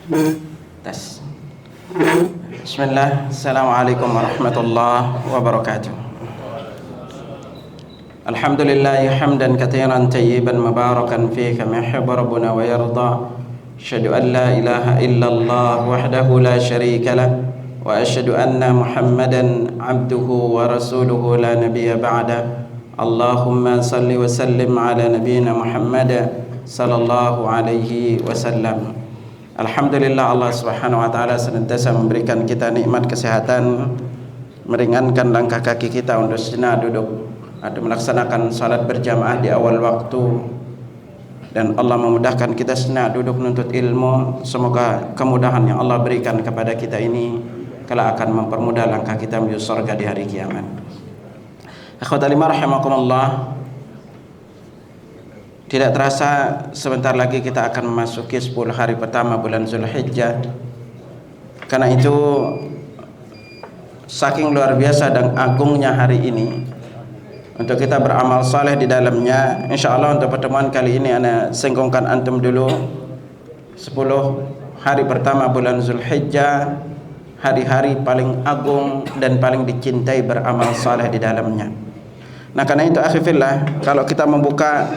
Tes. Bismillah. Assalamualaikum warahmatullahi wabarakatuh. Alhamdulillah hamdan katsiran tayyiban mubarakan fihi kama yuhibbu rabbuna wa yarda. Asyhadu an la ilaha illallah wahdahu la syarika lah wa asyhadu anna Muhammadan abduhu wa rasuluhu la nabiyya ba'da. Allahumma salli wa sallim ala nabiyyina Muhammad sallallahu alaihi wasallam. Alhamdulillah, Allah Subhanahu wa taala senantiasa memberikan kita nikmat kesehatan, meringankan langkah kaki kita untuk sejenak duduk atau melaksanakan salat berjamaah di awal waktu, dan Allah memudahkan kita sejenak duduk menuntut ilmu. Semoga kemudahan yang Allah berikan kepada kita ini kelak akan mempermudah langkah kita menuju surga di hari kiamat. Akhwatal iman rahimakumullah, tidak terasa sebentar lagi kita akan memasuki 10 hari pertama bulan Zulhijjah. Karena itu saking luar biasa dan agungnya hari ini untuk kita beramal saleh di dalamnya. Insyaallah untuk pertemuan kali ini ana singgungkan antum dulu 10 hari pertama bulan Zulhijjah, hari-hari paling agung dan paling dicintai beramal saleh di dalamnya. Nah, karena itu akhi fillah, kalau kita membuka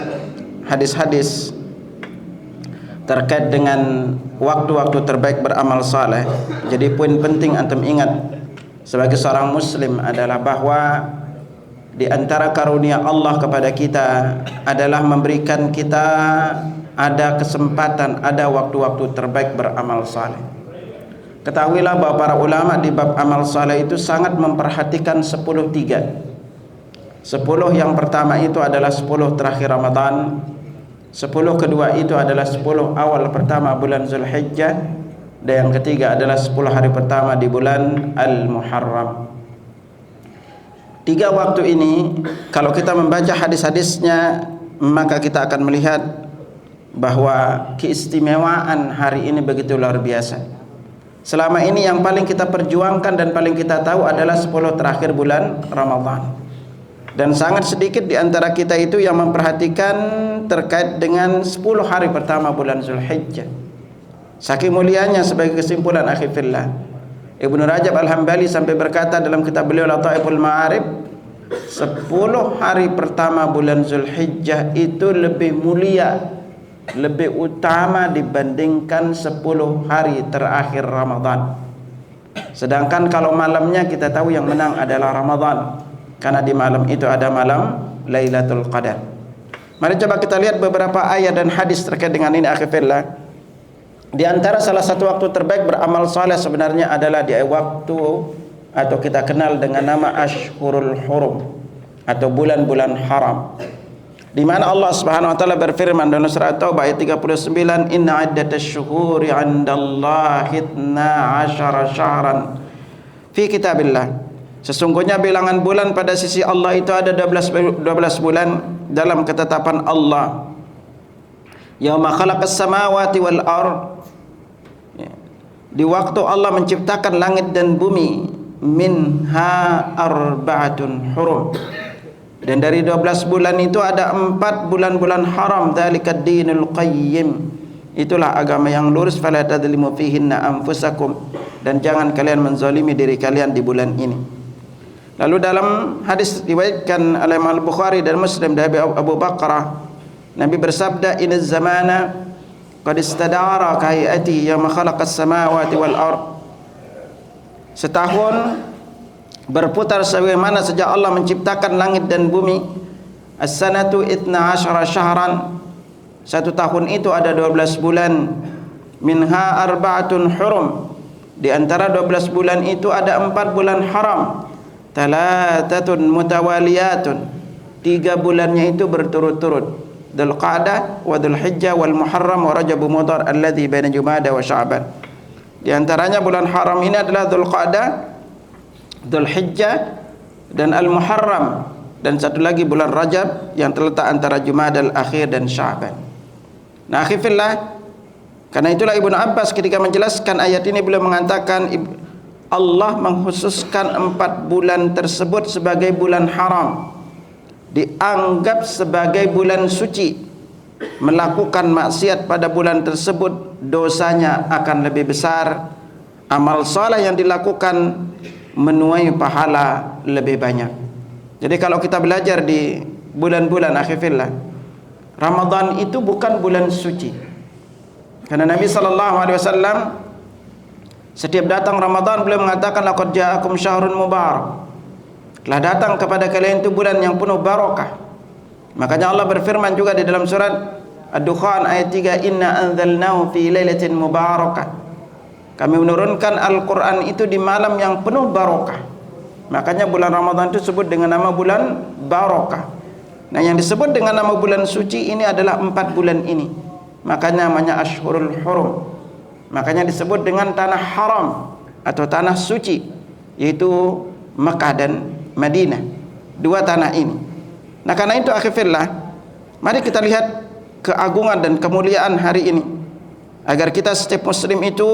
hadis-hadis terkait dengan waktu-waktu terbaik beramal saleh, jadi poin penting antum ingat sebagai seorang muslim adalah bahwa di antara karunia Allah kepada kita adalah memberikan kita ada kesempatan, ada waktu-waktu terbaik beramal saleh. Ketahuilah bahwa para ulama di bab amal saleh itu sangat memperhatikan 10-3. 10 yang pertama itu adalah 10 terakhir Ramadan, 10 kedua itu adalah 10 awal pertama bulan Zulhijjah, dan yang ketiga adalah 10 hari pertama di bulan Al-Muharram. 3 waktu ini kalau kita membaca hadis-hadisnya, maka kita akan melihat bahwa keistimewaan hari ini begitu luar biasa. Selama ini yang paling kita perjuangkan dan paling kita tahu adalah 10 terakhir bulan Ramadan. Dan sangat sedikit di antara kita itu yang memperhatikan terkait dengan 10 hari pertama bulan Zulhijjah. Saking mulianya, sebagai kesimpulan akhi fillah, Ibnu Rajab Al-Hambali sampai berkata dalam kitab beliau Lataiful Ma'arif, 10 hari pertama bulan Zulhijjah itu lebih mulia, lebih utama dibandingkan 10 hari terakhir Ramadan. Sedangkan kalau malamnya kita tahu yang menang adalah Ramadan, karena di malam itu ada malam Lailatul Qadar. Mari coba kita lihat beberapa ayat dan hadis terkait dengan ini akhi fillah. Di antara salah satu waktu terbaik beramal saleh sebenarnya adalah di waktu atau kita kenal dengan nama Ashhurul Hurum atau bulan-bulan haram, di mana Allah Subhanahu wa taala berfirman dalam surah Taubah ayat 39, inna iddatasy syuhuri 'indallahi 12 syahran fi kitabillah. Sesungguhnya bilangan bulan pada sisi Allah itu ada 12 bulan dalam ketetapan Allah. Yauma khalaqas samawati wal ard, di waktu Allah menciptakan langit dan bumi, minha arba'atun hurum, dan dari 12 bulan itu ada 4 bulan-bulan haram. Dzalikad dinul qayyim, itulah agama yang lurus. Fala tadzlimu fihinna anfusakum, dan jangan kalian menzalimi diri kalian di bulan ini. Lalu dalam hadis riwayatkan oleh Imam Bukhari dan Muslim dari Abu Bakrah, Nabi bersabda, inaz zamana qad istadara ka hayatihi yawma khalaqas samawati wal ard. Setahun berputar sebagaimana sejak Allah menciptakan langit dan bumi. As-sanatu 12 syahran, 1 tahun itu ada 12 bulan. Minha arba'atun hurum, di antara 12 bulan itu ada 4 bulan haram. Thalathatun mutawaliyatun, 3 bulannya itu berturut-turut. Dzulqa'dah wa Dzulhijjah wal Muharram wa Rajab Mudhar alladzi baina Jumada wa Sya'ban. Di antaranya bulan haram ini adalah Dzulqa'dah, Dzulhijjah dan Al-Muharram, dan satu lagi bulan Rajab yang terletak antara Jumadal Akhir dan Sya'ban. Nah, akhi fillah, karena itulah Ibnu Abbas ketika menjelaskan ayat ini beliau mengatakan Allah mengkhususkan 4 bulan tersebut sebagai bulan haram, dianggap sebagai bulan suci. Melakukan maksiat pada bulan tersebut dosanya akan lebih besar, amal saleh yang dilakukan menuai pahala lebih banyak. Jadi kalau kita belajar di bulan-bulan akhirillah, Ramadan itu bukan bulan suci. Karena Nabi SAW setiap datang Ramadan beliau mengatakan laqad ja'akum syahrun mubarak. Telah datang kepada kalian itu bulan yang penuh barakah. Makanya Allah berfirman juga di dalam surat Ad-Dukhan ayat 3, inna anzalnahu fi lailatin mubarakah. Kami menurunkan Al-Quran itu di malam yang penuh barakah. Makanya bulan Ramadan itu disebut dengan nama bulan barakah. Nah, yang disebut dengan nama bulan suci ini adalah 4 bulan ini. Makanya namanya Ashhurul Hurum. Makanya disebut dengan tanah haram atau tanah suci, yaitu Mekah dan Madinah, 2 tanah ini. Nah, karena itu akhirillah, mari kita lihat keagungan dan kemuliaan hari ini, agar kita setiap muslim itu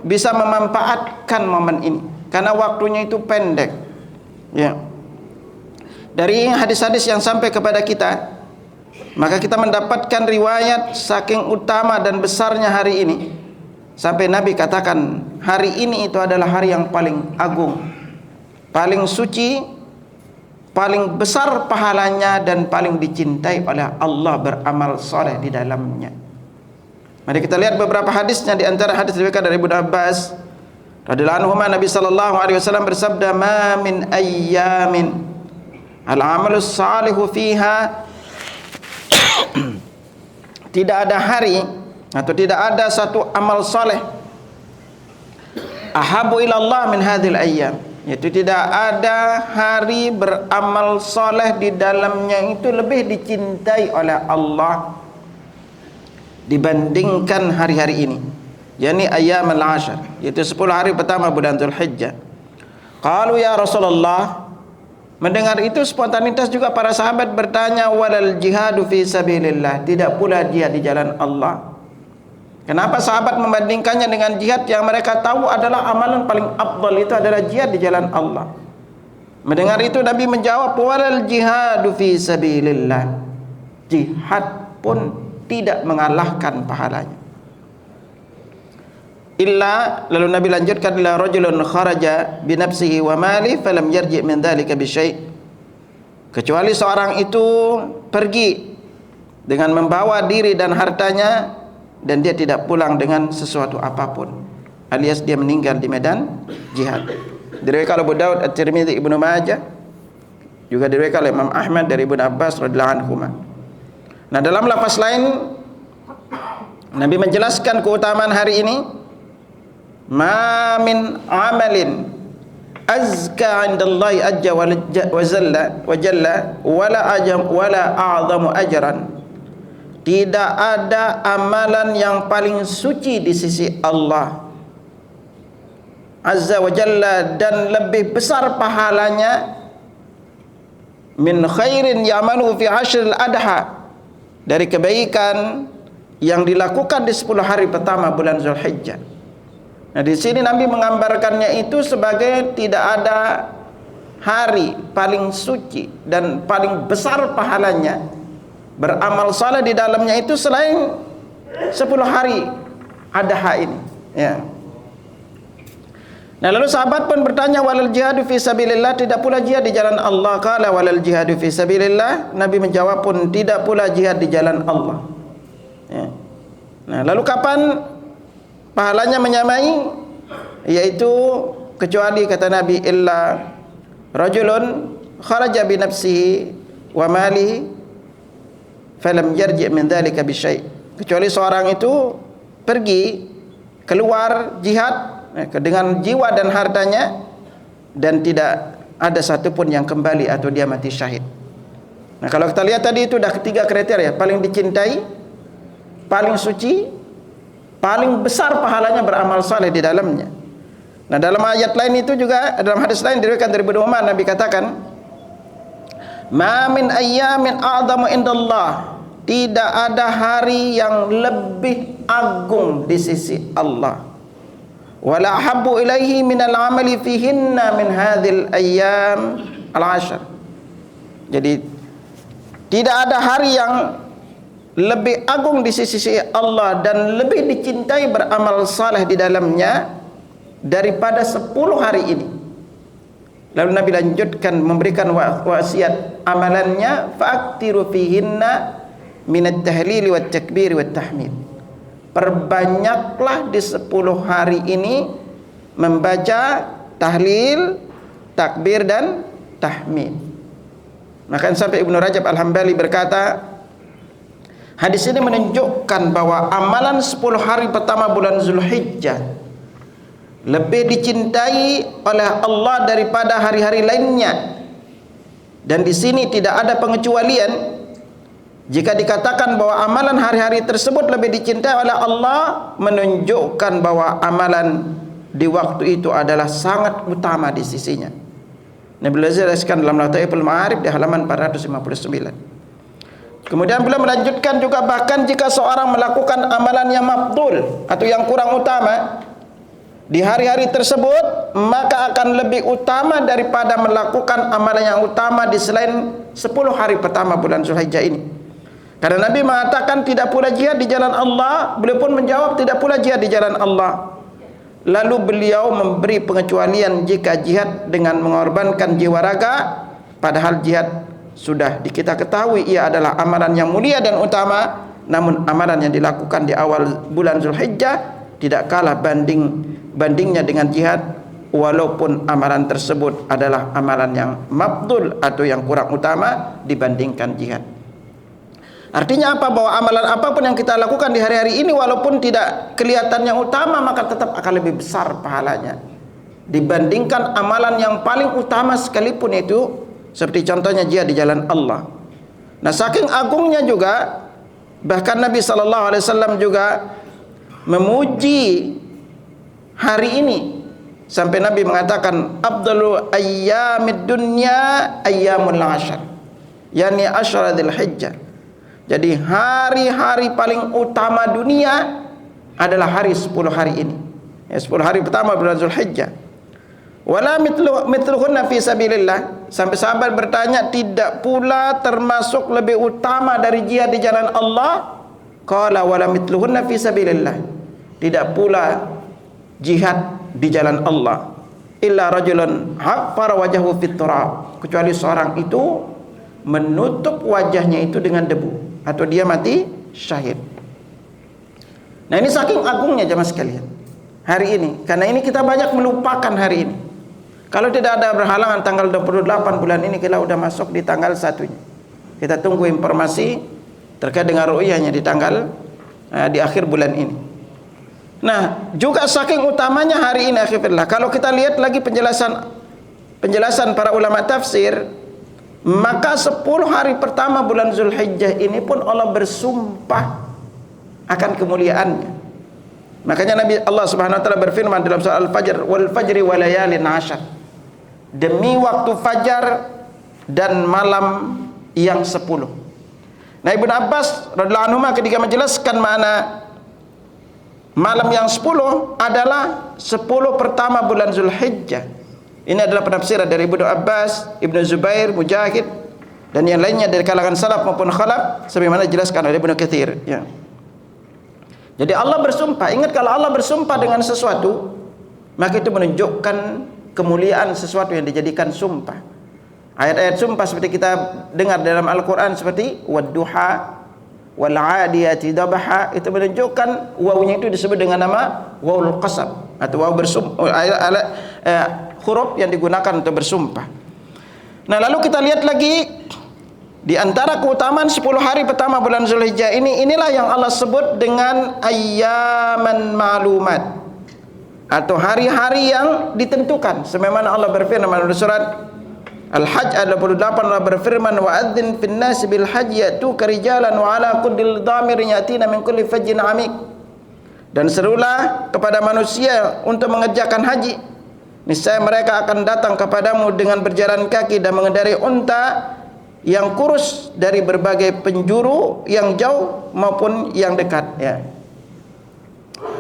bisa memanfaatkan momen ini, karena waktunya itu pendek. Ya. Dari hadis-hadis yang sampai kepada kita, maka kita mendapatkan riwayat saking utama dan besarnya hari ini, sampai Nabi katakan hari ini itu adalah hari yang paling agung, paling suci, paling besar pahalanya, dan paling dicintai oleh Allah beramal soleh di dalamnya. Mari kita lihat beberapa hadisnya. Di antara hadis diriwayatkan dari Ibnu Abbas radhiyallahu anhu, Nabi sallallahu alaihi wasallam bersabda, "Ma min ayyamin al-amalus salihu fiha" tidak ada hari atau tidak ada satu amal soleh ahabu ilallah min hadhil ayyam, yaitu tidak ada hari beramal soleh di dalamnya itu lebih dicintai oleh Allah dibandingkan hari-hari ini, yakni ayyam al-ashar, yaitu 10 hari pertama bulan Dzulhijjah. Qalu ya Rasulullah, mendengar itu spontanitas juga para sahabat bertanya, walal jihadu fi sabilillah, tidak pula jihad di jalan Allah. Kenapa sahabat membandingkannya dengan jihad yang mereka tahu adalah amalan paling afdal, itu adalah jihad di jalan Allah? Mendengar itu Nabi menjawab, walal jihadu fi sabilillah, jihad pun tidak mengalahkan pahalanya. Illa, lalu Nabi lanjutkan, illa rajulun kharaja bi nafsihi wa mali falam yarji' min dzalika bi syai', kecuali seorang itu pergi dengan membawa diri dan hartanya dan dia tidak pulang dengan sesuatu apapun, alias dia meninggal di medan jihad. Diriwayatkan oleh Abu Daud, At-Tirmidzi, Ibnu Majah, juga diriwayatkan oleh Imam Ahmad dari Ibnu Abbas radhiyallahu anhu. Nah, dalam lafaz lain Nabi menjelaskan keutamaan hari ini, ma min amalin azka 'indallahi ajja wa jalla wala a'zamu ajran, tidak ada amalan yang paling suci di sisi Allah azza wa jalla dan lebih besar pahalanya, min khairin ya'malu fi ashril adha, dari kebaikan yang dilakukan di 10 hari pertama bulan Dzulhijjah. Nah, di sini Nabi menggambarkannya itu sebagai tidak ada hari paling suci dan paling besar pahalanya beramal saleh di dalamnya itu selain 10 hari adha ini, ya. Nah, lalu sahabat pun bertanya, walal jihadu fi sabilillah, tidak pula jihad di jalan Allah? Qala walal jihadu fi sabilillah, Nabi menjawab pun tidak pula jihad di jalan Allah, ya. Nah, lalu kapan pahalanya menyamai? Yaitu kecuali kata Nabi, illa rajulun kharaja bi nafsihi wa malihi falam yarji' min dzalika bi syai', kecuali seorang itu pergi keluar jihad dengan jiwa dan hartanya dan tidak ada satupun yang kembali atau dia mati syahid. Nah, kalau kita lihat tadi itu dah 3 kriteria, paling dicintai, paling suci, paling besar pahalanya beramal saleh di dalamnya. Nah, dalam ayat lain itu juga, dalam hadis lain diriwayatkan dari Ibnu Umar, Nabi katakan, ma min ayyamin a'zamu indallah, tidak ada hari yang lebih agung di sisi Allah, wala habbu ilaihi minal amali fihinna min hadhil ayyam al-ashr. Jadi tidak ada hari yang lebih agung di sisi Allah dan lebih dicintai beramal saleh di dalamnya daripada 10 hari ini. Lalu Nabi lanjutkan memberikan wasiat amalannya, fa'aktiru fihinna minat tahlili wat takbir wat tahmid. Perbanyaklah di 10 hari ini membaca tahlil, takbir dan tahmid. Maka sampai Ibnu Rajab Al-Hambali berkata, hadis ini menunjukkan bahwa amalan 10 hari pertama bulan Zulhijjah lebih dicintai oleh Allah daripada hari-hari lainnya. Dan di sini tidak ada pengecualian. Jika dikatakan bahwa amalan hari-hari tersebut lebih dicintai oleh Allah, menunjukkan bahwa amalan di waktu itu adalah sangat utama di sisinya. Nabi jelaskan dalam Lataiful Ma'arif di halaman 459. Kemudian beliau melanjutkan juga, bahkan jika seorang melakukan amalan yang mafdul atau yang kurang utama di hari-hari tersebut, maka akan lebih utama daripada melakukan amalan yang utama di selain 10 hari pertama bulan Zulhijjah ini. Karena Nabi mengatakan tidak pula jihad di jalan Allah, beliau pun menjawab tidak pula jihad di jalan Allah. Lalu beliau memberi pengecualian jika jihad dengan mengorbankan jiwa raga, padahal jihad sudah kita ketahui ia adalah amalan yang mulia dan utama, namun amalan yang dilakukan di awal bulan Zulhijjah tidak kalah bandingnya dengan jihad, walaupun amalan tersebut adalah amalan yang mafdul atau yang kurang utama dibandingkan jihad. Artinya apa? Bahwa amalan apapun yang kita lakukan di hari-hari ini, walaupun tidak kelihatan yang utama, maka tetap akan lebih besar pahalanya dibandingkan amalan yang paling utama sekalipun, itu seperti contohnya jihad di jalan Allah. Nah, saking agungnya juga, bahkan Nabi SAW juga memuji hari ini sampai Nabi mengatakan afdalu ayyamid dunya ayyamul ashar, yakni asyara Dzulhijjah. Jadi hari-hari paling utama dunia adalah hari 10 hari ini, 10 hari pertama bulan Zulhijjah. Wala mithluhunna fi sabilillah. Sampai sahabat bertanya, tidak pula termasuk lebih utama dari jihad di jalan Allah? Qala wala mithluhunna fi sabilillah. Tidak pula jihad di jalan Allah illa rajulun haffara wajhahu fit turab, kecuali seorang itu menutup wajahnya itu dengan debu atau dia mati syahid. Nah, ini saking agungnya jemaah sekalian hari ini, karena ini kita banyak melupakan hari ini. Kalau tidak ada berhalangan tanggal 28 bulan ini kita sudah masuk di tanggal 1-nya. Kita tunggu informasi terkait dengan ru'yahnya di tanggal di akhir bulan ini. Nah, juga saking utamanya hari ini akhirnya, kalau kita lihat lagi penjelasan para ulama tafsir, maka 10 hari pertama bulan Zulhijjah ini pun Allah bersumpah akan kemuliaannya. Makanya Nabi Allah Subhanahu wa taala berfirman dalam surah Al-Fajr, wal fajri wa layalin 'ashar. Demi waktu fajar dan malam yang 10. Nah, Ibnu Abbas radhiyallahu anhu ketika menjelaskan makna malam yang 10 adalah 10 pertama bulan Zulhijjah. Ini adalah penafsiran dari Ibnu Abbas, Ibnu Zubair, Mujahid dan yang lainnya dari kalangan salaf maupun khalaf, sebagaimana dijelaskan oleh Ibnu Katsir, ya. Jadi Allah bersumpah. Ingat, kalau Allah bersumpah dengan sesuatu, maka itu menunjukkan kemuliaan sesuatu yang dijadikan sumpah. Ayat-ayat sumpah seperti kita dengar dalam Al-Quran seperti wadduha wal 'adiyati dabha, itu menunjukkan wawunya itu disebut dengan nama wawul qasam atau waw bersumpah, huruf yang digunakan untuk bersumpah. Nah, lalu kita lihat lagi di antara keutamaan 10 hari pertama bulan Zulhijjah ini, inilah yang Allah sebut dengan ayyaman ma'lumat atau hari-hari yang ditentukan. Sebagaimana Allah berfirman dalam surat Al-Hajj ayat 28, Allah berfirman wa adzin fin nasi bil hajji yatuka rijalan wa ala kulli dhamirin yatina min kulli fajjin amik. Dan serulah kepada manusia untuk mengerjakan haji, niscaya mereka akan datang kepadamu dengan berjalan kaki dan mengendarai unta yang kurus dari berbagai penjuru yang jauh maupun yang dekat, ya.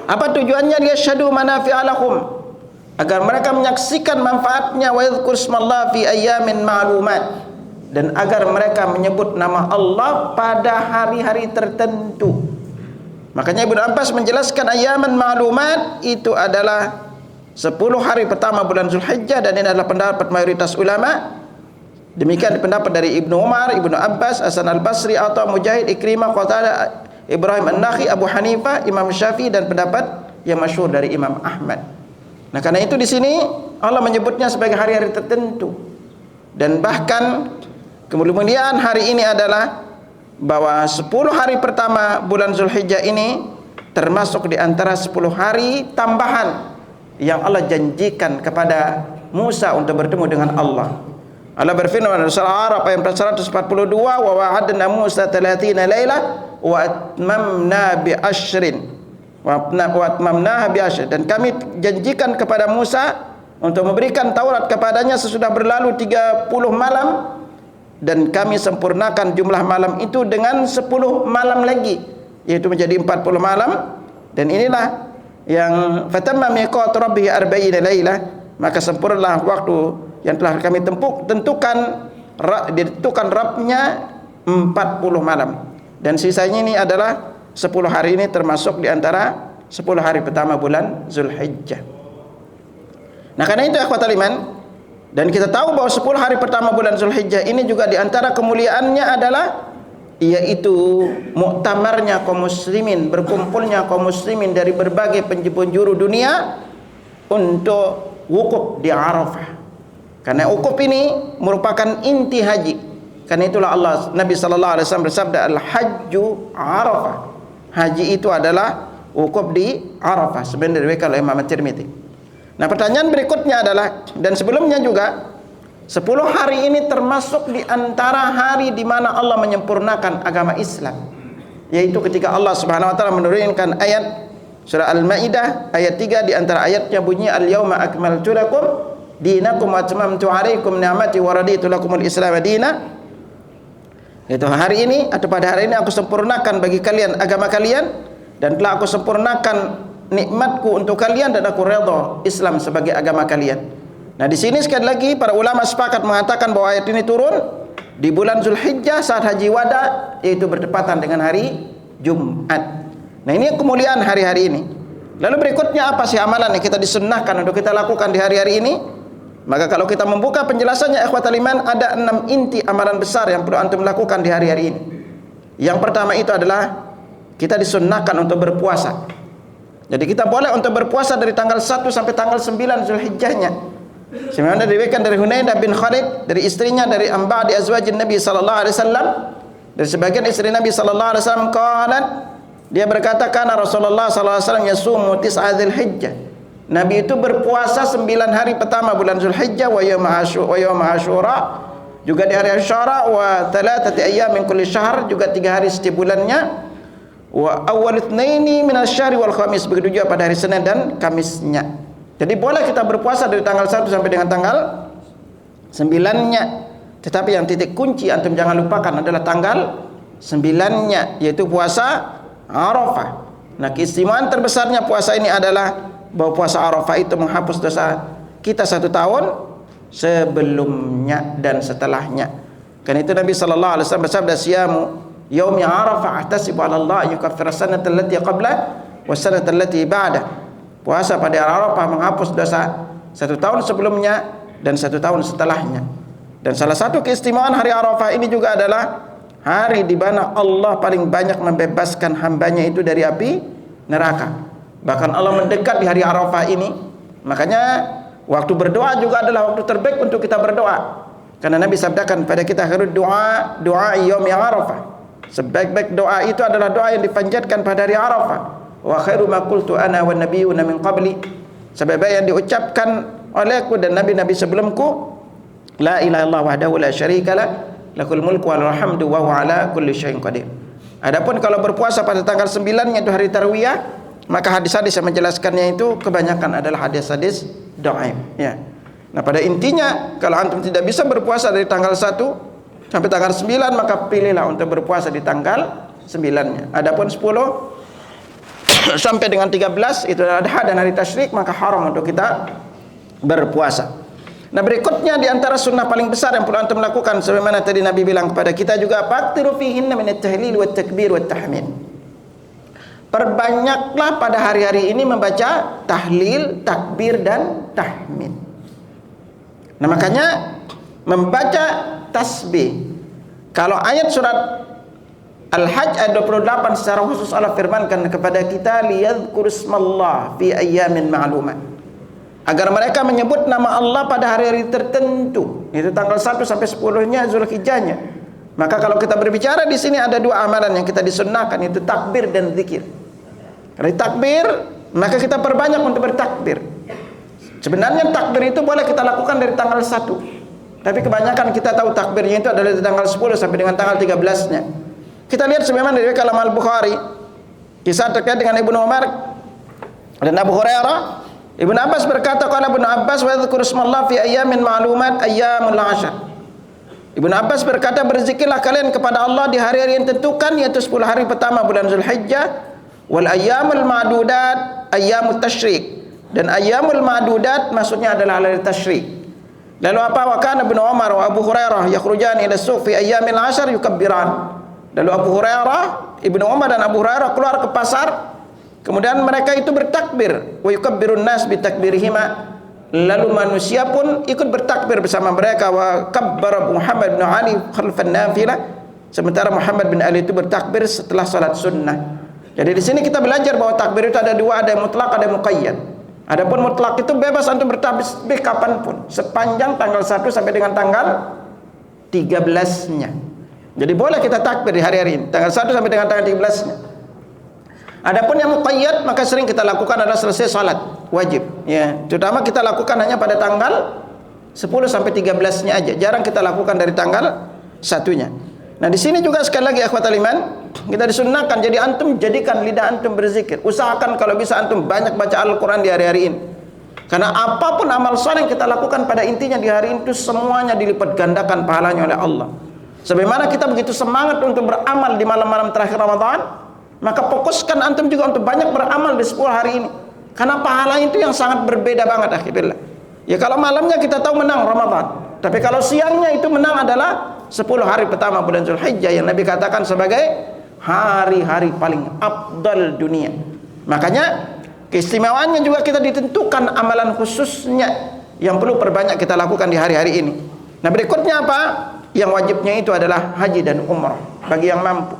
Apa tujuannya? Liyashhadu manafi'a lahum, agar mereka menyaksikan manfaatnya, wa yadhkur ismallahi fi ayyamin ma'lumat, dan agar mereka menyebut nama Allah pada hari-hari tertentu. Makanya Ibnu Abbas menjelaskan ayaman ma'lumat itu adalah 10 hari pertama bulan Zulhijjah, dan ini adalah pendapat mayoritas ulama. Demikian pendapat dari Ibnu Umar, Ibnu Abbas, Hasan al-Basri, Atha, Mujahid, Ikrimah, Qatadah, Ibrahim an-Nakhi, Abu Hanifah, Imam Syafi'i, dan pendapat yang masyhur dari Imam Ahmad. Nah, karena itu di sini Allah menyebutnya sebagai hari-hari tertentu. Dan bahkan kemuliaan hari ini adalah bahwa 10 hari pertama bulan Zulhijjah ini termasuk di antara 10 hari tambahan yang Allah janjikan kepada Musa untuk bertemu dengan Allah. Allah berfirman dalam surah Araf ayat 142, wa wa'adna Musa 30 laila wa atmamna bi ashrin wa atmamnaha bi ashrin, dan kami janjikan kepada Musa untuk memberikan Taurat kepadanya sesudah berlalu 30 malam, dan kami sempurnakan jumlah malam itu dengan 10 malam lagi, yaitu menjadi 40 malam. Dan inilah yang fatamma miqat rabbih 40 laila, maka sempurnalah waktu yang telah kami tentukan Rabbnya 40 malam, dan sisanya ini adalah 10 hari ini termasuk di antara 10 hari pertama bulan Zulhijjah. Nah, karena itu akhwatul iman, dan kita tahu bahwa 10 hari pertama bulan Zulhijjah ini juga di antara kemuliaannya adalah yaitu muktamarnya kaum muslimin, berkumpulnya kaum muslimin dari berbagai penjuru dunia untuk wukuf di Arafah. Karena wukuf ini merupakan inti haji. Karena itulah Nabi sallallahu alaihi wasallam bersabda, al-hajju Arafah. Haji itu adalah wukuf di Arafah, sebenarnya diriwayatkan oleh Imam Tirmidzi. Nah, pertanyaan berikutnya adalah, dan sebelumnya juga 10 hari ini termasuk di antara hari di mana Allah menyempurnakan agama Islam, yaitu ketika Allah Subhanahu wa taala menurunkan ayat surah Al-Maidah ayat 3, di antara ayatnya bunyi al-yauma akmaltu lakum dinakum wa atmamtu alaikum ni'mati wa raditu lakumul Islam madina. Itu hari ini atau pada hari ini aku sempurnakan bagi kalian agama kalian, dan telah aku sempurnakan nikmatku untuk kalian, dan aku redha Islam sebagai agama kalian. Nah, di sini sekali lagi para ulama sepakat mengatakan bahwa ayat ini turun di bulan Zulhijjah saat haji wada, yaitu bertepatan dengan hari Jumat. Nah, ini kemuliaan hari-hari ini. Lalu berikutnya apa sih amalan yang kita disunnahkan untuk kita lakukan di hari-hari ini? Maka kalau kita membuka penjelasannya ikhwatal iman, ada 6 inti amalan besar yang perlu antum lakukan di hari-hari ini. Yang pertama itu adalah kita disunnahkan untuk berpuasa. Jadi kita boleh untuk berpuasa dari tanggal 1 sampai tanggal 9 Zulhijjahnya. Sebagaimana diriwayatkan dari Hunaidah bin Khalid, dari istrinya, dari di azwajin Nabi sallallahu alaihi wasallam, dari sebagian istri Nabi sallallahu alaihi wasallam, qalat, dia berkata, kana Rasulullah sallallahu alaihi wasallam yasumu tis'a Dzulhijjah. Nabi itu berpuasa 9 hari pertama bulan Zulhijjah, wa yaum Asyura, juga di hari Asyura, wa 3 ayyam min kulli syahr, juga 3 hari setiap bulannya, wa awwal itsnaini min asy-syahri wal khamis, begitu juga pada hari Senin dan Kamisnya. Jadi boleh kita berpuasa dari tanggal 1 sampai dengan tanggal 9-nya. Tetapi yang titik kunci antum jangan lupakan adalah tanggal 9-nya, yaitu puasa Arafah. Nah, keistimewaan terbesarnya puasa ini adalah bahwa puasa Arafah itu menghapus dosa kita 1 tahun sebelumnya dan setelahnya. Karena itu Nabi sallallahu alaihi wasallam bersabda, siyamu yaumi Arafah ahtasibu 'ala Allah yukaffir as-sanata allati qabla was-sanata allati ba'da. Puasa pada Arafah menghapus dosa 1 tahun sebelumnya dan 1 tahun setelahnya. Dan salah satu keistimewaan hari Arafah ini juga adalah hari di mana Allah paling banyak membebaskan hambanya itu dari api neraka. Bahkan Allah mendekat di hari Arafah ini. Makanya waktu berdoa juga adalah waktu terbaik untuk kita berdoa. Karena Nabi sabdakan pada kita, khairud doa yaumi Arafah. Sebaik-baik doa itu adalah doa yang dipanjatkan pada hari Arafah. Wa khairu ma qultu ana wan nabiyyuna min qabli. Sebaik-baik yang diucapkan olehku dan nabi-nabi sebelumku, la ilaha illallah wahdahu la syarikalah, lakul mulku wal hamdu wa huwa ala kulli syai'in qadir. Adapun kalau berpuasa pada tanggal 9-nya itu hari Tarwiyah, maka hadis-hadis yang menjelaskannya itu kebanyakan adalah hadis-hadis dhaif, ya. Nah, pada intinya kalau antum tidak bisa berpuasa dari tanggal 1 sampai tanggal 9, maka pilihlah untuk berpuasa di tanggal 9-nya. Adapun 10 sampai dengan 13 itu adalah Adha dan hari Tasyrik, maka haram untuk kita berpuasa. Nah, berikutnya di antara sunnah paling besar yang perlu antum lakukan, sebagaimana tadi Nabi bilang kepada kita juga, faktiru fihinna min at-tahlil wa at-takbir wa at-tahmid. Perbanyaklah pada hari-hari ini membaca tahlil, takbir dan tahmid. Nah, makanya membaca tasbih. Kalau ayat surat Al-Hajj ayat 28 secara khusus Allah firmankan kepada kita, liyadhkurusmallah fi ayyamin ma'lumat, agar mereka menyebut nama Allah pada hari-hari tertentu, itu tanggal 1 sampai 10-nya Zulhijjahnya. Maka kalau kita berbicara di sini ada dua amalan yang kita disunnahkan, yaitu takbir dan zikir. Kalau takbir, maka kita perbanyak untuk bertakbir. Sebenarnya takbir itu boleh kita lakukan dari tanggal 1, tapi kebanyakan kita tahu takbirnya itu adalah dari tanggal 10 sampai dengan tanggal 13-nya. Kita lihat sebagaimana dari kalam Al-Bukhari, kisah terkait dengan Ibnu Umar dan Abu Hurairah. Ibnu Abbas berkata, qala Ibnu Abbas, wa dzkur ismallah fi ayyamin ma'lumat ayyamul 'ashar. Ibnu Abbas berkata, berzikirlah kalian kepada Allah di hari-hari yang tentukan, yaitu 10 hari pertama bulan Zulhijjah. Wal ayyamul ma'dudat ayyamut tasyrik, dan ayyamul ma'dudat maksudnya adalah hari tasyrik. Lalu apa? Wa kana Ibnu Umar wa Abu Hurairah yakhrujan ila suq fi ayyamil 'ashar yukabbiran. Lalu Abu Hurairah, Ibnu Umar dan Abu Hurairah keluar ke pasar, kemudian mereka itu bertakbir, wa yukabbirun nas bi takbirihima. Lalu manusia pun ikut bertakbir bersama mereka. Wa kabbara Muhammad bin Ali khalfan nafilah, sementara Muhammad bin Ali itu bertakbir setelah salat sunnah. Jadi di sini kita belajar bahwa takbir itu ada dua, ada yang mutlak, ada yang muqayyad. Adapun mutlak itu bebas antum bertasbih kapanpun, sepanjang tanggal 1 sampai dengan tanggal 13-nya. Jadi boleh kita takbir di hari-hari ini, tanggal 1 sampai dengan tanggal 13-nya. Adapun yang muqayyad, maka sering kita lakukan adalah selesai salat wajib, ya. Terutama kita lakukan hanya pada tanggal 10 sampai 13-nya aja. Jarang kita lakukan dari tanggal 1-nya. Nah, di sini juga sekali lagi akhwatul iman, kita disunnahkan, jadi antum jadikan lidah antum berzikir. Usahakan kalau bisa antum banyak baca Al-Qur'an di hari-hari ini. Karena apapun amal saleh yang kita lakukan pada intinya di hari itu semuanya dilipat gandakan pahalanya oleh Allah. Sebagaimana kita begitu semangat untuk beramal di malam-malam terakhir Ramadan, maka fokuskan antum juga untuk banyak beramal di 10 hari ini. Karena pahala itu yang sangat berbeda banget akhirnya. Ya, kalau malamnya kita tahu menang Ramadan, tapi kalau siangnya itu menang adalah 10 hari pertama bulan Zulhijjah yang Nabi katakan sebagai hari-hari paling afdal dunia. Makanya keistimewaannya juga kita ditentukan amalan khususnya yang perlu perbanyak kita lakukan di hari-hari ini. Nah, berikutnya apa? Yang wajibnya itu adalah haji dan umrah bagi yang mampu.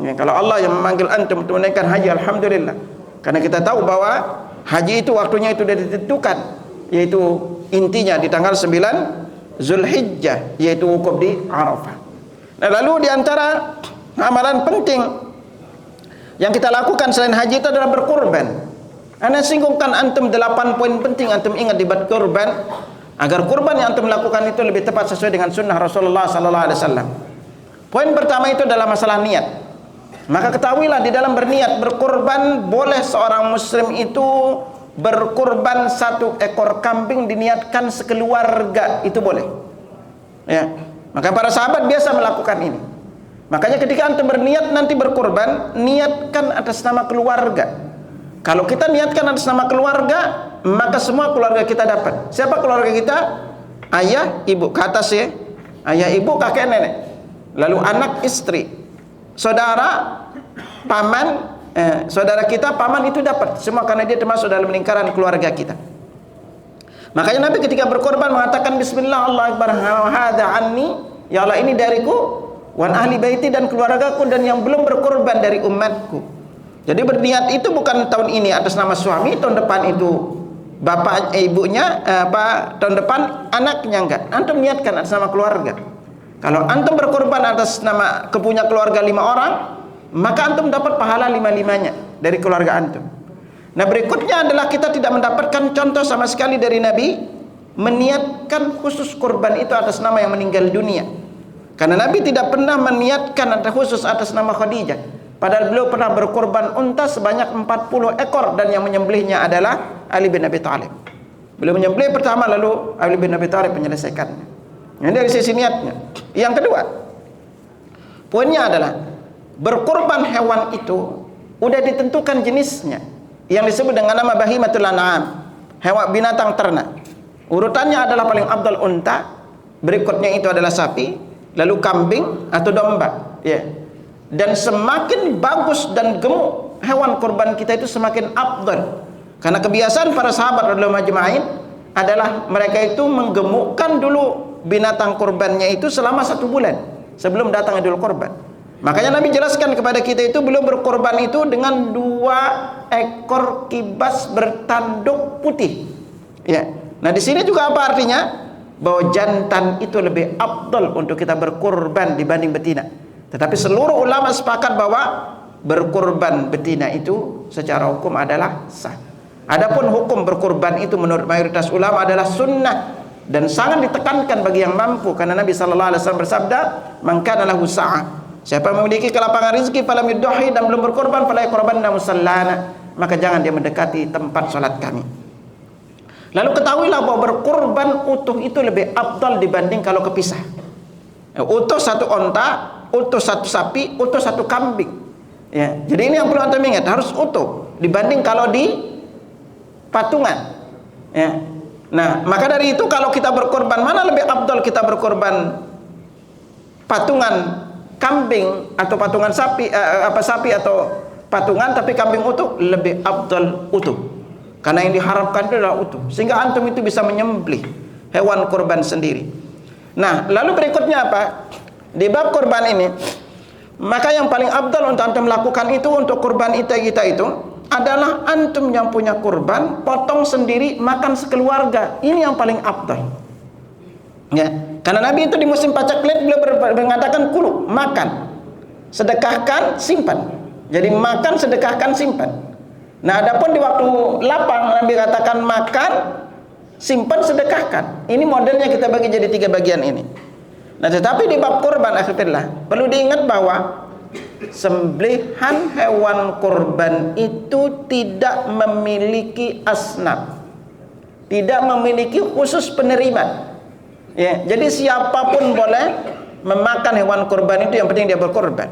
Ya, kalau Allah yang memanggil antum untuk menaikkan haji, alhamdulillah. Karena kita tahu bahwa haji itu waktunya itu sudah ditentukan, yaitu intinya di tanggal 9 Zulhijjah, yaitu wukuf di Arafah. Nah, lalu di antara amalan penting yang kita lakukan selain haji itu adalah berkurban. Ana singgungkan antum 8 poin penting antum ingat di bab kurban, agar kurban yang antum lakukan itu lebih tepat sesuai dengan sunnah Rasulullah sallallahu alaihi wasallam. Poin pertama itu adalah masalah niat. Maka ketahuilah di dalam berniat berkurban, boleh seorang muslim itu berkurban 1 ekor kambing diniatkan sekeluarga, itu boleh. Ya. Maka para sahabat biasa melakukan ini. Makanya ketika antum berniat nanti berkurban, niatkan atas nama keluarga. Kalau kita niatkan atas nama keluarga, maka semua keluarga kita dapat. Siapa keluarga kita? Ayah, ibu, ke atas ya. Ayah, ibu, kakek, nenek. Lalu anak, istri, saudara, paman, saudara kita, paman itu dapat. Semua karena dia termasuk dalam lingkaran keluarga kita. Makanya Nabi ketika berkorban mengatakan bismillah, Allah akbar, hadza anni, ya Allah ini dariku, wan ahli baiti, dan keluargaku, dan yang belum berkorban dari umatku. Jadi berniat itu bukan tahun ini atas nama suami, tahun depan itu bapak ibunya, tahun depan anaknya, enggak. Antum niatkan atas nama keluarga. Kalau antum berkorban atas nama kepunya keluarga 5 orang, maka antum dapat pahala 5-5-nya dari keluarga antum. Nah, berikutnya adalah kita tidak mendapatkan contoh sama sekali dari Nabi meniatkan khusus kurban itu atas nama yang meninggal dunia. Karena Nabi tidak pernah meniatkan khusus atas nama Khadijah. Padahal beliau pernah berkorban unta sebanyak 40 ekor dan yang menyembelihnya adalah Ali bin Abi Thalib. Beliau menyembelih pertama, lalu Ali bin Abi Thalib menyelesaikannya. Ini dari sisi niatnya. Yang kedua, poinnya adalah berkorban hewan itu udah ditentukan jenisnya, yang disebut dengan nama bahimatul an'am, hewan binatang ternak. Urutannya adalah paling afdal unta, berikutnya itu adalah sapi, lalu kambing atau domba. Ya. Dan semakin bagus dan gemuk hewan kurban kita itu semakin afdal. Karena kebiasaan para sahabat radhiyallahu majma'in adalah mereka itu menggemukkan dulu binatang kurbannya itu selama 1 bulan sebelum datang Idul Kurban. Makanya Nabi jelaskan kepada kita itu beliau berkorban itu dengan 2 ekor kibas bertanduk putih. Ya. Nah di sini juga apa artinya? Bahwa jantan itu lebih afdal untuk kita berkorban dibanding betina. Tetapi seluruh ulama sepakat bahwa berkorban betina itu secara hukum adalah sah. Adapun hukum berkorban itu menurut mayoritas ulama adalah sunnah dan sangat ditekankan bagi yang mampu, karena Nabi sallallahu alaihi wasallam bersabda, "Man kana lahu sa'ah." Siapa yang memiliki kelapangan rezeki falam yudhi dan belum berkorban fala yaqrabanna musallana, maka jangan dia mendekati tempat salat kami. Lalu ketahuilah bahwa berkorban utuh itu lebih afdal dibanding kalau kepisah. Utuh 1 onta, utuh 1 sapi, utuh 1 kambing. Ya, jadi ini yang perlu antum ingat, harus utuh dibanding kalau di patungan. Ya. Nah, maka dari itu kalau kita berkorban, mana lebih afdal kita berkorban patungan kambing atau patungan sapi, sapi atau patungan tapi kambing utuh? Lebih afdal utuh, karena yang diharapkan itu adalah utuh, sehingga antum itu bisa menyembelih hewan kurban sendiri. Nah lalu berikutnya apa di bab kurban ini? Maka yang paling afdal untuk antum lakukan itu untuk kurban kita itu adalah antum yang punya kurban potong sendiri, makan sekeluarga. Ini yang paling afdal. Ya, karena Nabi itu di musim pacaklik beliau mengatakan kulu, makan, sedekahkan, simpan. Jadi makan, sedekahkan, simpan. Nah, adapun di waktu lapang Nabi katakan makan, simpan, sedekahkan. Ini modelnya kita bagi jadi 3 bagian ini. Nah, tetapi di bab kurban akhirnya perlu diingat bahwa sembelihan hewan kurban itu tidak memiliki asnaf, tidak memiliki khusus penerima. Ya, jadi siapapun boleh memakan hewan kurban itu, yang penting dia berkorban.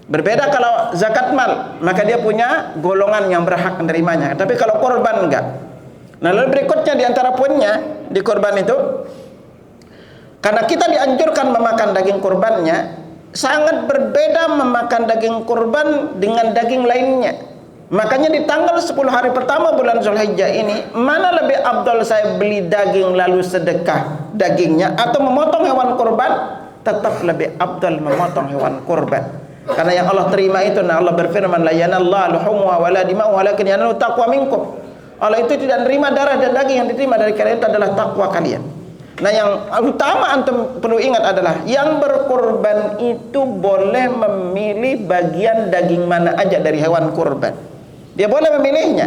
Berbeda kalau zakat mal, maka dia punya golongan yang berhak menerimanya. Tapi kalau korban enggak. Nah, lalu berikutnya di antara poinnya di korban itu, karena kita dianjurkan memakan daging kurbannya, sangat berbeda memakan daging kurban dengan daging lainnya. Makanya di tanggal 10 hari pertama bulan Zulhijjah ini, mana lebih afdal saya beli daging lalu sedekah dagingnya atau memotong hewan kurban? Tetap lebih afdal memotong hewan kurban. Karena yang Allah terima itu, nah Allah berfirman, la yanallahu luhumuha wala dima'uha walakin yanalu taqwa minkum. Allah itu tidak menerima darah dan daging, yang diterima dari kalian itu adalah takwa kalian. Nah yang utama antum perlu ingat adalah yang berkurban itu boleh memilih bagian daging mana aja dari hewan kurban. Dia boleh memilihnya.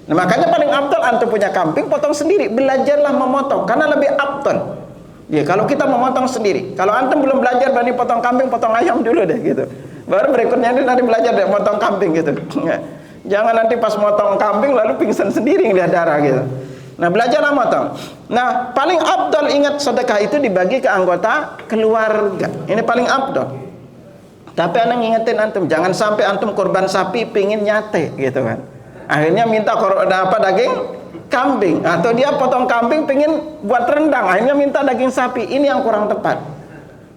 Nah, makanya paling afdal antum punya kambing, potong sendiri, belajarlah memotong karena lebih afdal. Ya, kalau kita memotong sendiri. Kalau antum belum belajar berani potong kambing, potong ayam dulu deh gitu. Baru berikutnya nanti belajar deh potong kambing gitu. Jangan nanti pas motong kambing lalu pingsan sendiri ngeliat darah gitu. Nah, belajarlah motong. Nah, paling afdal ingat sedekah itu dibagi ke anggota keluarga. Ini paling afdal. Tapi anak ngingetin antum, jangan sampai antum korban sapi pingin nyate gitu kan. Akhirnya minta daging kambing, atau dia potong kambing pingin buat rendang, akhirnya minta daging sapi. Ini yang kurang tepat.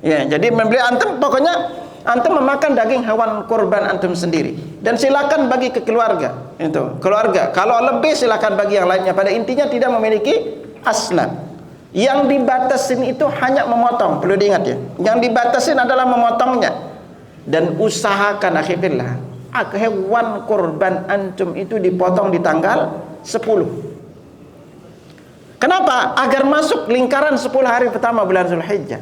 Ya, jadi membeli antum pokoknya antum memakan daging hewan kurban antum sendiri, dan silakan bagi ke keluarga. Itu keluarga. Kalau lebih silakan bagi yang lainnya. Pada intinya tidak memiliki asnaf. Yang dibatasin itu hanya memotong. Perlu diingat ya. Yang dibatasin adalah memotongnya. Dan usahakan akhirnya hewan kurban antum itu dipotong di tanggal 10. Kenapa? Agar masuk lingkaran 10 hari pertama bulan Zulhijjah.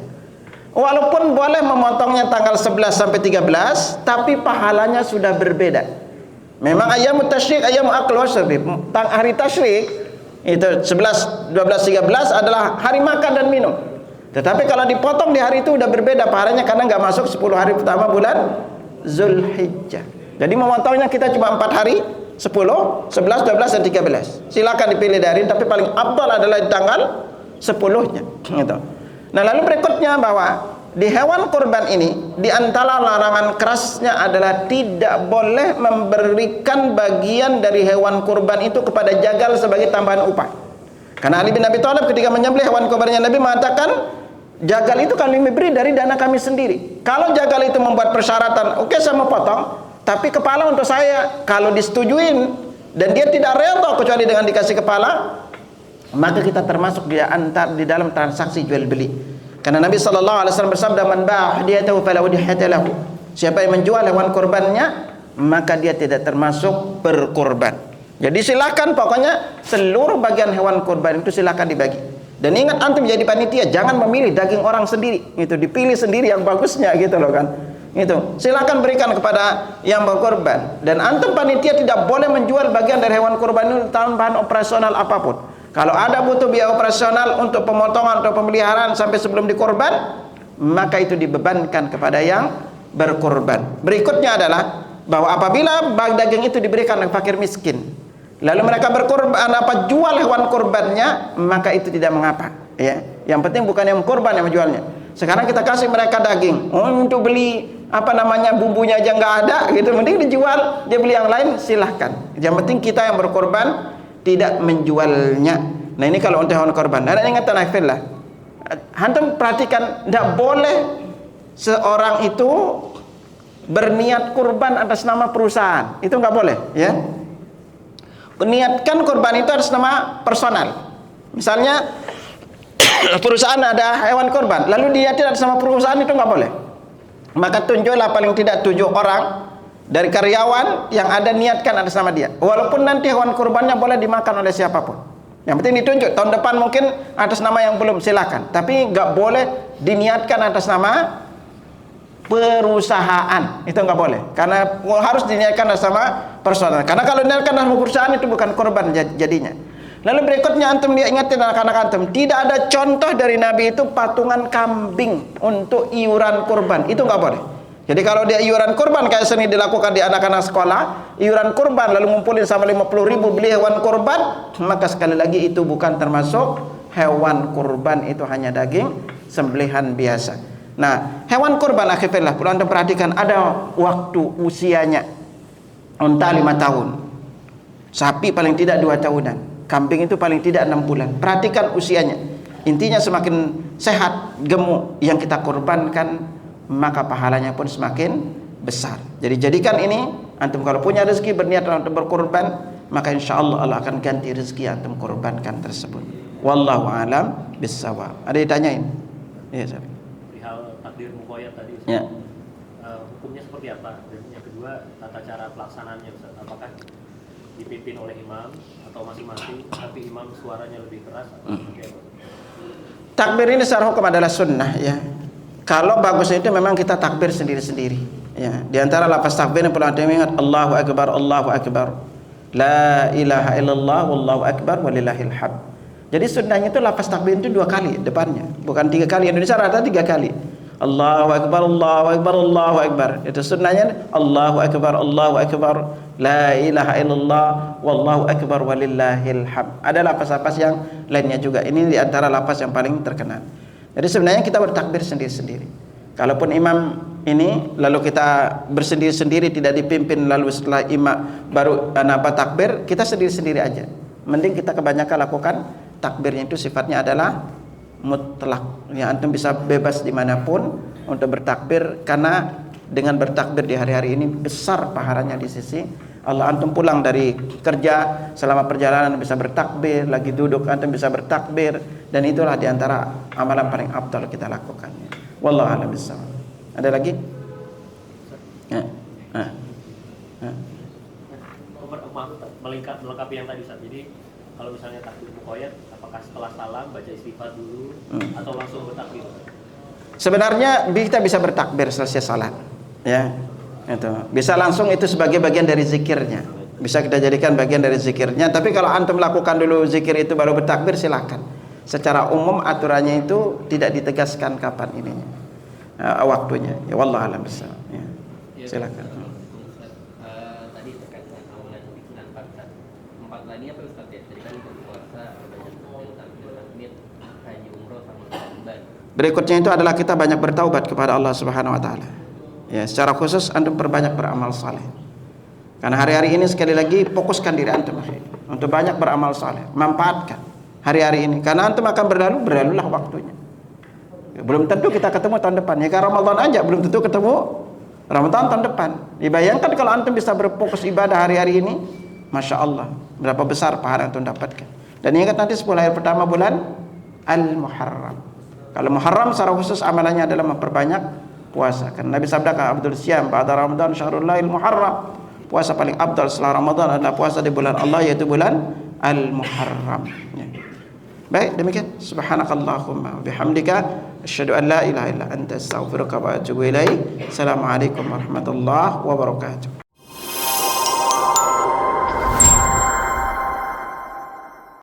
Walaupun boleh memotongnya tanggal 11 sampai 13, tapi pahalanya sudah berbeda. Memang ayam tasyrik, ayam akl wasyarb. Hari tasyrik itu 11, 12, 13 adalah hari makan dan minum. Tetapi kalau dipotong di hari itu udah berbeda pahalanya, karena nggak masuk 10 hari pertama bulan Zulhijjah. Jadi memotongnya kita cuma 4 hari, 10, 11, 12, dan 13. Silakan dipilih dari, tapi paling afdal adalah di tanggal 10-nya. Gitu. Nah lalu berikutnya bahwa di hewan kurban ini, di antara larangan kerasnya adalah tidak boleh memberikan bagian dari hewan kurban itu kepada jagal sebagai tambahan upah. Karena Ali bin Abi Thalib ketika menyembelih hewan kurbannya Nabi mengatakan, jagal itu kami beri dari dana kami sendiri. Kalau jagal itu membuat persyaratan, oke, saya mau potong, tapi kepala untuk saya. Kalau disetujuin dan dia tidak rela kecuali dengan dikasih kepala, maka kita termasuk di dalam transaksi jual beli. Karena Nabi SAW bersabda, man ba'a hadiyatahu fala udhiyata lahu. Siapa yang menjual hewan kurbannya, maka dia tidak termasuk berkurban. Jadi silakan, pokoknya seluruh bagian hewan kurban itu silakan dibagi. Dan ingat, antum jadi panitia jangan memilih daging orang sendiri, itu dipilih sendiri yang bagusnya gitu loh kan. Itu silakan berikan kepada yang berkorban. Dan antum panitia tidak boleh menjual bagian dari hewan kurban itu tambahan operasional apapun. Kalau ada butuh biaya operasional untuk pemotongan atau pemeliharaan sampai sebelum dikorban, maka itu dibebankan kepada yang berkorban. Berikutnya adalah bahwa apabila daging itu diberikan kepada fakir miskin, lalu mereka berkorban jual hewan kurbannya, maka itu tidak mengapa, ya. Yang penting bukan yang kurban yang menjualnya. Sekarang kita kasih mereka daging untuk beli bumbunya aja nggak ada gitu, mending dijual, dia beli yang lain, silahkan. Yang penting kita yang berkorban tidak menjualnya. Nah, ini kalau untuk hewan kurban. Dan ingat lah, antum perhatikan, tidak boleh seorang itu berniat kurban atas nama perusahaan, itu nggak boleh, ya. Niatkan kurban itu atas nama personal. Misalnya perusahaan ada hewan kurban, lalu diniatkan atas nama perusahaan, itu nggak boleh. Maka tunjuklah paling tidak 7 orang dari karyawan yang ada niatkan atas nama dia. Walaupun nanti hewan kurbannya boleh dimakan oleh siapapun. Yang penting ditunjuk. Tahun depan mungkin atas nama yang belum, silakan. Tapi nggak boleh diniatkan atas nama perusahaan, itu nggak boleh, karena harus diniatkan atas nama personal. Karena kalau diniatkan atas nama perusahaan itu bukan korban jadinya. Lalu berikutnya antum dia ingatin anak-anak antum, tidak ada contoh dari Nabi itu patungan kambing untuk iuran kurban, itu nggak boleh. Jadi kalau dia iuran kurban kayak seni dilakukan di anak-anak sekolah, iuran kurban lalu ngumpulin sama 50.000 beli hewan kurban, maka sekali lagi itu bukan termasuk hewan kurban, itu hanya daging sembelihan biasa. Nah, hewan kurban akhirnya perlu anda perhatikan, ada waktu usianya. Unta 5 tahun, sapi paling tidak 2 tahunan, kambing itu paling tidak 6 bulan. Perhatikan usianya. Intinya semakin sehat, gemuk yang kita kurbankan, maka pahalanya pun semakin besar. Jadi jadikan ini, antum kalau punya rezeki berniat untuk berkorban, maka insya Allah Allah akan ganti rezeki yang antum korbankan tersebut. Wallahu a'lam bissawab. Ada yang tanyain? Iya, Sabi. Perihal takdir mukoyat tadi, Ustaz. Ya. Hukumnya seperti apa? Dan yang kedua, tata cara pelaksanaannya, Ustaz. Apakah dipimpin oleh imam atau masing-masing, tapi imam suaranya lebih keras atau seperti apa? Takbir ini secara hukum adalah sunnah, ya. Kalau bagus itu memang kita takbir sendiri-sendiri, ya. Di antara lafaz takbir yang perlu anda ingat, Allahu Akbar, Allahu Akbar, La ilaha illallah, Wallahu Akbar, walillahil hamd. Jadi sunnahnya itu lafaz takbir itu 2 kali depannya, bukan 3 kali. Indonesia rata 3 kali. Allahu Akbar, Allahu Akbar, Allahu Akbar. Itu sunnahnya Allahu Akbar, Allahu Akbar, La ilaha illallah, Wallahu Akbar, walillahil hamd. Ada lafaz-lafaz yang lainnya juga. Ini di antara lafaz yang paling terkenal. Jadi sebenarnya kita bertakbir sendiri-sendiri. Kalaupun imam ini lalu kita bersendiri-sendiri, tidak dipimpin, lalu setelah imam baru takbir, kita sendiri-sendiri aja. Mending kita kebanyakan lakukan takbirnya itu sifatnya adalah mutlak. Ya, antum bisa bebas dimanapun untuk bertakbir, karena dengan bertakbir di hari-hari ini besar pahalanya di sisi Allah. Antum pulang dari kerja, selama perjalanan bisa bertakbir, lagi duduk antum bisa bertakbir, dan itulah diantara amalan paling afdal kita lakukan. Wallahu a'lam bishawab. Ada lagi? Ya. Melengkapi yang tadi, Ustaz. Jadi kalau misalnya takbir mukoyat, apakah setelah salam baca istighfar dulu atau langsung bertakbir? Sebenarnya kita bisa bertakbir selesai salat, ya. Itu bisa langsung, itu sebagai bagian dari zikirnya, bisa kita jadikan bagian dari zikirnya. Tapi kalau antum lakukan dulu zikir itu baru bertakbir, silakan. Secara umum aturannya itu tidak ditegaskan kapan ininya, waktunya. Ya wallahu a'lam bishawab. Ya. Silakan. Tadi terkait dengan amalan bikinan Ustaz. 4 lainnya apa Ustaz ya? Jadi kan untuk puasa banyak takbir, haji, umroh sama kurban. Berikutnya itu adalah kita banyak bertaubat kepada Allah Subhanahu wa taala. Ya, secara khusus antum perbanyak beramal saleh. Karena hari-hari ini sekali lagi fokuskan diri antum untuk banyak beramal saleh, manfaatkan. hari-hari ini. Karena antum akan berlalulah waktunya. Belum tentu kita ketemu tahun depan. Ya kan Ramadan aja belum tentu ketemu Ramadan tahun depan. Dibayangkan kalau antum bisa berfokus ibadah hari-hari ini, Masya Allah, berapa besar pahala yang antum dapatkan. Dan ingat nanti 10 hari pertama bulan Al-Muharram. Kalau Muharram secara khusus amalannya adalah memperbanyak puasa. Karena Nabi sabdakan Abdul Siyam ba'da Ramadan syahrul Muharram. Puasa paling abdal setelah Ramadan adalah puasa di bulan Allah, yaitu bulan Al-Muharram. Ya. Baik, demikian. Subhanakallahumma bihamdika asyhadu an la ilaha illa anta astaghfiruka wa atubu ilaik. Assalamualaikum warahmatullahi wabarakatuh.